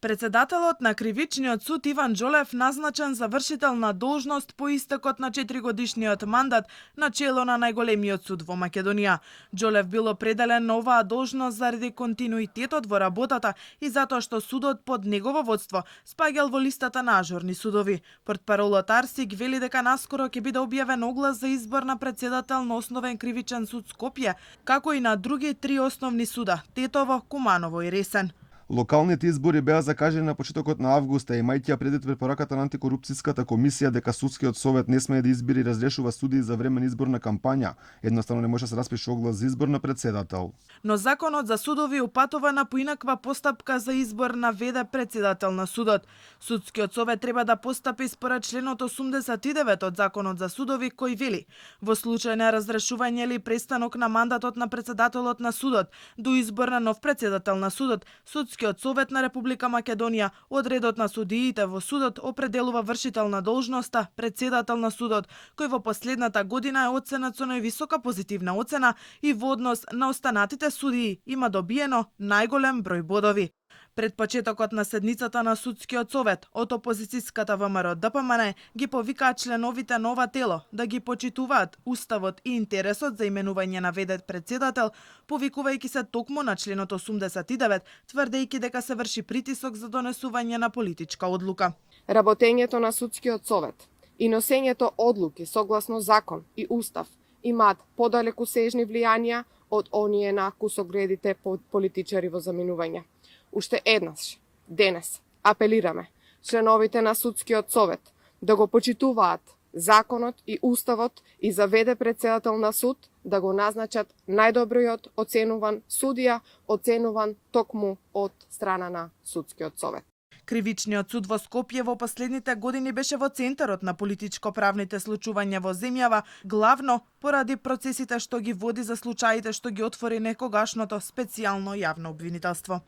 Председателот на Кривичниот суд Иван Џолев назначен за вршител на должност по истекот на 4-годишниот мандат на чело на најголемиот суд во Македонија. Џолев бил определен на оваа должност заради континуитетот во работата и затоа што судот под негово водство спаѓал во листата на ажурни судови. Портпаролот Арсик вели дека наскоро ќе биде објавен оглас за избор на председател на Основен кривичен суд Скопје, како и на други 3 основни суда – Тетово, Куманово и Ресен. Локалните избори беа закажани на почетокот на август, имајќи предвид препораката на антикорупцијската комисија дека судскиот совет не смее да избира и разрешува судии за време изборна кампања. Едноставно не може да се распише оглас за избор на председател. Но законот за судови упатува на поинаква постапка за избор на ВД председател на судот. Судскиот совет треба да постапи според членот 89 од законот за судови, кој вели: во случај на разрешување или престанок на мандатот на председателот на судот до избор на нов председател на судот, Судскиот совет на Република Македонија од редот на судиите во судот определува вршител на должноста председател на судот, кој во последната година е оценет со највисока позитивна оцена и во однос на останатите судии има добиено најголем број бодови. Пред почетокот на седницата на Судскиот совет, од опозицијската ВМРО ДПМН ги повикаа членовите на ова тело да ги почитуваат уставот и интересот за именување на ВД председател, повикувајќи се токму на членот 89, тврдејќи дека се врши притисок за донесување на политичка одлука. Работењето на Судскиот совет и носењето одлуки согласно закон и устав имаат подалекусежни влијанија од оние на кусогредите политичари во заменување. Уште еднаш, денес, апелираме членовите на Судскиот совет да го почитуваат законот и уставот и заведе председател на суд да го назначат најдобриот оценуван судија, оценуван токму од страна на Судскиот совет. Кривичниот суд во Скопје во последните години беше во центарот на политичко-правните случувања во земјава, главно поради процесите што ги води за случаите што ги отвори некогашното специјално јавно обвинителство.